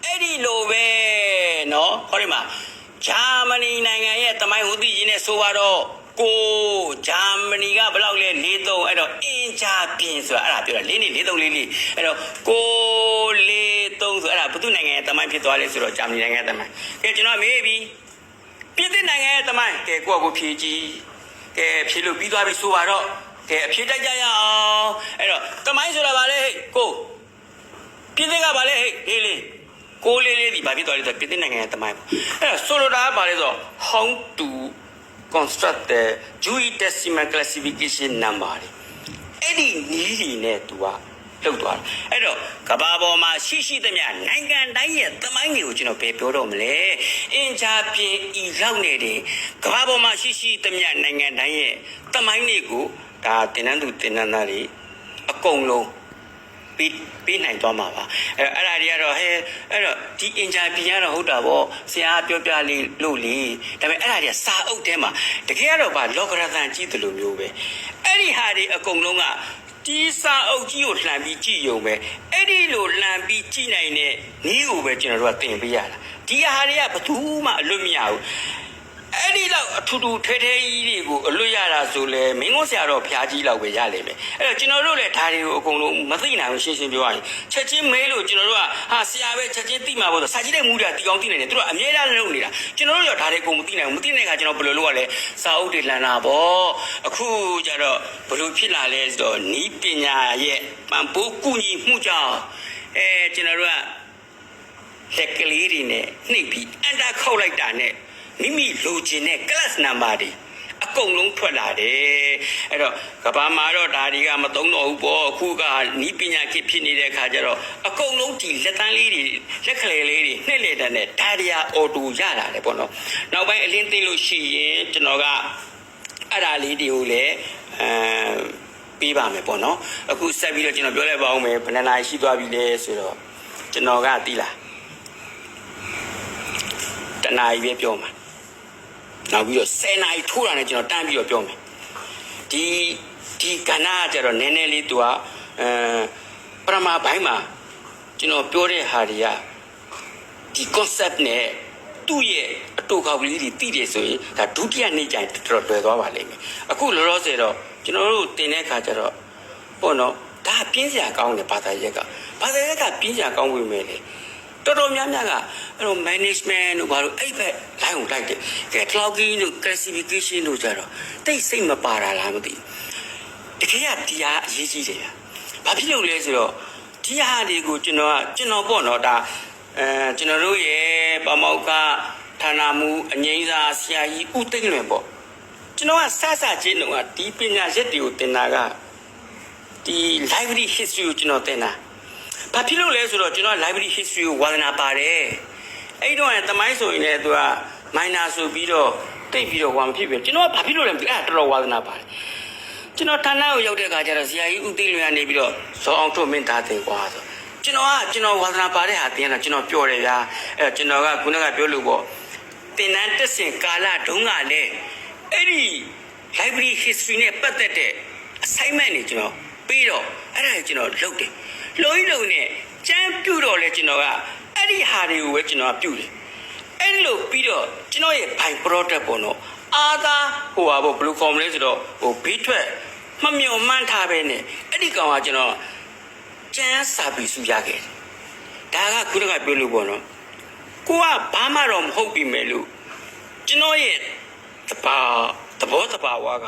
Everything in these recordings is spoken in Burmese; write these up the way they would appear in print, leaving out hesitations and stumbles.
အဲ့ဒီလိုပဲနော်ဟောဒီမှာဂျာမနီနိုင်ငံရဲ့တမိုင်းဟူသိရင်းနဲ့ဆိုတော့ကိုဂျာမနီကဘယ်လောက်လဲ43အဲ့တော့အင်ဂျာပြင်ဆိုတာအဲ့ဒါပြောတာ4နေ4344အဲ့တော့ကို43ဆိုအဲ့ဒါဘယ်သူနိုင်ငံရဲ့တမိုင်းဖြစ်သွားလဲဆိုတော့ဂျာမနီနိုင်ငံရဲ့တမိုင်းကဲကျွန်တော်မေးပြီပြည်သစ်နိုင်ငံရဲ့တမိုင်းကဲကိုဖြေကြည့်ကဲဖြေလို့ပြီးသွားပြီဆိုတော့ကဲအဖြေတိုက်ကြရအောင်အဲ့တော့တမိုင်းဆိုတာဗာလေဟဲ့ကိုပြည်သစ်ကဗာလေဟဲ့လေးလေးကိုလေးလေးဒီဘာဖြစ်သွားလဲဆိုပြည်သစ်နိုင်ငံရဲ့တမိုင်းအဲ့တော့ဆိုလိုတာကဗာလေဆို how to construct the Jewish decimal classification number အဲ့ဒီနည်းတွေနဲ့သူကလောက်သွားတယ်အဲ့တော့ကဘာပေါ်မှာရှိသမျှနိုင်ငံတိုင်းရဲ့သမိုင်းတွေကိုကျွန်တော်ပြောတော့မလဲအင်ဂျာပြင်ဤရောက်နေတယ်ကဘာပေါ်မှာရှိသမျှနိုင်ငံတိုင်းရဲ့သမိုင်းတွေကိုဒါတင်နန်းသူတင်နန်းသားတွေအကုန်လုံးပြီးနိုင်သွားမှာပါအဲ့ဒါတွေကတော့ဟဲ့အဲ့တော့ဒီအင်ဂျာပြင်ကတော့ဟုတ်တာပေါ့ဆရာပြောပြလေးလို့လေဒါပေမဲ့အဲ့ဒါတွေကစာအုပ်ထဲမှာတကယ်ကတော့ဗာလောကရသန်ကြည့်တယ်လို့မျိုးပဲအဲ့ဒီဟာတွေအကုန်လုံးကဒီစာအုပ်ကြီးကိုလှန်ပြီးကြည့်ရုံပဲအဲ့ဒီလိုလှန်ပြီးကြည့်နိုင်တဲ့နည်းကိုပဲကျွန်တော်တို့ကသင်ပေးရတာဒီဟာတွေကဘယ်သူမှအလွတ်မရဘူးအဲ့ဒီလောက်အထူးထူးထဲထဲကြီးတွေကိုအလွတ်ရတာဆိုလဲမင်းကုန်းဆရာတော်ဖျားကြီးလောက်ပဲရလိမ့်မယ်အဲ့တော့ကျွန်တော်တို့လည်းဒါတွေကိုအကုန်လုံးမသိနိုင်ဘူးရှင်းရှင်းပြောရရင်ချက်ချင်းမေးလို့ကျွန်တော်တို့ကဟာဆရာပဲချက်ချင်းသိမှာပေါ့ဆိုစာကြည့်တဲ့မူတာတီအောင်သိနေတယ်သူတို့အမြဲတမ်းလုပ်နေတာကျွန်တော်တို့ရောဒါတွေအကုန်မသိနိုင်ဘူးမသိနိုင်ခါကျွန်တော်ဘယ်လိုလုပ်ရလဲစာအုပ်တွေလန်တာပေါ့အခုကျတော့ဘယ်လိုဖြစ်လာလဲဆိုတော့နီးပညာရဲ့ပံပိုးကုညီမှုကြောင့်ကျွန်တော်တို့ကလက်ကလေးတွေနဲ့နှိပ်ပြီးအန်တာခောက်လိုက်တာနဲ့မိမိလိုချင်တဲ့ class number တွေအကုန်လုံးထွက်လာတယ်အဲ့တော့ကဘာမှာတော့ဒါတွေကမသုံးတော့ဘူးပေါ့အခုကနီးပညာခေတ်ဖြစ်နေတဲ့ခါကျတော့အကုန်လုံးဒီလက်တန်းလေးတွေလက်ကလေးလေးတွေနှိပ်လက်တဲ့နဲ့ဒါတွေကအော်တိုရလာတယ်ပေါ့နော်နောက်ပိုင်းအလင်းသိလို့ရှိရင်ကျွန်တော်ကအဲ့ဒါလေးတွေကိုလည်းပေးပါမယ်ပေါ့နော်အခုဆက်ပြီးတော့ကျွန်တော်ပြောလိုက်ပါဦးမယ်ဘယ်နှနာရှိသွားပြီလဲဆိုတော့ကျွန်တော်ကသိလားတနာရီပဲပြောမှာနောက်ပြီးတော့10နာရီထိုးတာနဲ့ကျွန်တော်တန်းပြီးတော့ပြောမယ်ဒီကဏ္ဍကကျတော့နည်းနည်းလေးသူကပရမဘိုင်းမှာကျွန်တော်ပြောတဲ့ဟာတွေကဒီ concept နဲ့သူ့ရဲ့အတူကောက်ကလေးတွေသိတယ်ဆိုရင်ဒါဒုတိယနေ့ကျရင်တော်တော်တွေ့သွားပါလိမ့်မယ်အခုလောလောဆယ်တော့ကျွန်တော်တို့တင်တဲ့အခါကျတော့ပေါ့နော်ဒါပြင်းစရာကောင်းတယ်ဘာသာရက်ကပြင်းစရာကောင်းဝင်မယ်လေတော်တော်များများကအဲ့လို management တို့ဘာလို့အဲ့ဘက် line ကိုလိုက်တယ်ကဲ clogging တို့ classification တို့ကြတော့တိတ်စိတ်မပါတာလားမသိတကယ်ကဒီဟာအရေးကြီးတယ်ဘာဖြစ်လို့လဲဆိုတော့ဒီဟာတွေကိုကျွန်တော်ပေါ့နော်ဒါကျွန်တော်တို့ရဲ့ပမောက္ခဌာနမှုအငိမ့်စာဆရာကြီးဦးသိန်းလွင်ပေါ့ကျွန်တော်ကစချင်းတုန်းကဒီပညာရက်တွေကိုသင်တာကဒီ library history ကိုကျွန်တော်သင်တာဘာဖြစ်လို့လဲဆိုတော့ကျွန်တော် library history ကိုဝါသနာပါတယ်အဲ့တော့တမိုင်းဆိုရင်လည်းသူက minor ဆိုပြီးတော့တိတ်ပြီးတော့ဝါမဖြစ်ပြီကျွန်တော်ကဘာဖြစ်လို့လဲမသိအဲ့ဒါတော်တော်ဝါသနာပါတယ်ကျွန်တော်ဌာနကိုရောက်တဲ့အခါကျတော့ဆရာကြီးဦးသိန်းလွင်ကနေပြီးတော့ဇော်အောင်ထွန်းမင်းသားတင်ကွာဆိုကျွန်တော်ဝါသနာပါတဲ့ဟာတင်တာကျွန်တော်ပြောတယ်ဗျာအဲ့တော့ကျွန်တော်ကခုနကပြောလို့ပေါ့တင်နန်းတက်စင်ကာလတုန်းကလည်းအဲ့ဒီ library history နဲ့ပတ်သက်တဲ့ assignment တွေကျွန်တော်ပြီးတော့အဲ့ဒါကိုကျွန်တော်လုပ်တယ်လုံးနဲ့ကျမ်းပြုတော့လဲကျွန်တော်ကအဲ့ဒီဟာတွေကိုပဲကျွန်တော်ပြုတယ်အဲ့လိုပြီးတော့ကျွန်တော်ရဲ့ by product ပေါ့နော်အာသာဟိုဟာပေါ့ဘယ်လို form လဲဆိုတော့ဟိုဘေးထွက်မမျော်မှန်းထားပဲနဲ့အဲ့ဒီကောင်ကကျွန်တော်ကျမ်းစာပြီးစုရခဲ့တယ်ဒါကခုနကပြောလို့ပေါ့နော်ကိုကဘာမှတော့မဟုတ်ပြီမဲ့လို့ကျွန်တော်ရဲ့သဘောတဘာဝက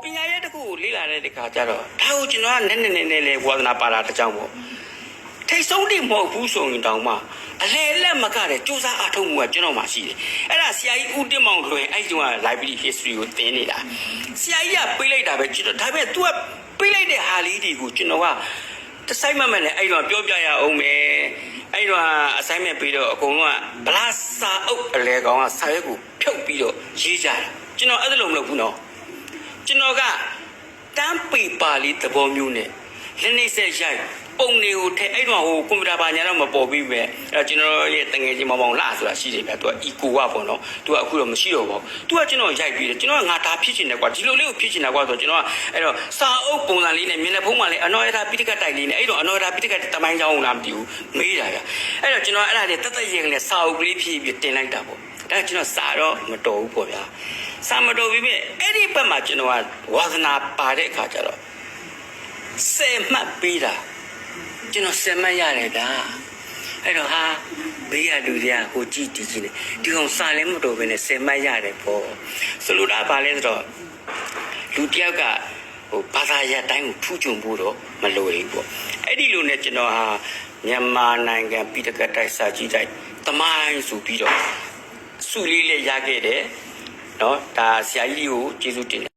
ပညာရဲ့တခုကိုလေ့လာတဲ့အခါကျတော့ဒါကိုကျွန်တော်ကနည်းလေးဝါသနာပါတာတကြောင်ပေါ့ထိတ်ဆုံးတိမဟုတ်ဘူးဆိုရင်တောင်မှအလဲလက်မကတဲ့စူးစမ်းအထောက်မှုကကျွန်တော်မှရှိတယ်အဲ့ဒါဆရာကြီးဦးတင်မောင်လွင်အဲ့ဒီက library history ကိုသင်နေတာဆရာကြီးကပေးလိုက်တာပဲကျွန်တော်ဒါပေမဲ့ तू ကပေးလိုက်တဲ့ဟာလေးတွေကိုကျွန်တော်ကတစိုက်မမဲ့နဲ့အဲ့တော့ပြောပြရအောင်မယ်အဲ့တော့ assignment ပြီးတော့အကုန်လုံးကဗလာစာအုပ်အလဲကောင်ကစာရွက်ကိုဖြုတ်ပြီးတော့ရေးကြတယ်ကျွန်တော်အဲ့ဒါလိုမလုပ်ဘူးနော်ကျွန်တော်ကတန်းပေပါလေးသဘောမျိုးနဲ့လက်နေဆက်ရိုက် ပုံတွေကိုထဲအဲ့တော့ဟိုကွန်ပျူတာဘာညာတော့မပေါ်ပြီးပဲအဲ့တော့ကျွန်တော်ရဲ့တငယ်ချင်းမောင်မောင်လာဆိုတာရှိတယ်ဗျာသူက eco ကပေါ့နော်သူကအခုတော့မရှိတော့ဘူးသူကကျွန်တော်ရိုက်ပြီးတယ်ကျွန်တော်ကငါဒါဖြစ်ချင်တယ်ကွာဒီလိုလေးကိုဖြစ်ချင်တာကွာဆိုကျွန်တော်ကအဲ့တော့စာအုပ်ပုံစံလေးနဲ့မျက်နှာဖုံးမှလည်းအနော်ရတာပိဋကတ်တိုက်လေးနဲ့အဲ့တော့အနော်ရတာပိဋကတ်တမိုင်းချောင်းလားမသိဘူးမေးတာဗျာအဲ့တော့ကျွန်တော်အဲ့ဒါနဲ့တသက်ရေကလေးစာအုပ်ကလေးဖြည့်ပြီးတင်လိုက်တာပေါ့ဒါကျွန်တော်စာတော့မတော်ဘူးပေါ့ဗျာစာမတော်ပြီးအဲ့ဒီဘက်မှာကျွန်တော်ကဝါသနာပါတဲ့အခါကျတော့10မှတ်ပေးတာကျွန်တော်10မှတ်ရတယ်ဗျာအဲ့တော့ဟာဘေးရလူတွေကဟိုကြည့်ဒီနေဒီကောင်စာလည်းမတော်ဘဲနဲ့10မှတ်ရတယ်ပေါ့ဆိုလိုတာဘာလဲဆိုတော့လူတယောက်ကဟိုဘာသာရပ်တိုင်းကိုထူးချွန်ဖို့တော့မလိုဘူးပေါ့အဲ့ဒီလိုနဲ့ကျွန်တော်ဟာမြန်မာနိုင်ငံပြည်တကတိုက်စာကြီးတိုက်တမိုင်းဆိုပြီးတော့စုလေးလေးရခဲ့တယ်เนาะဒါဆရာကြီးကိုကျေးဇူးတင်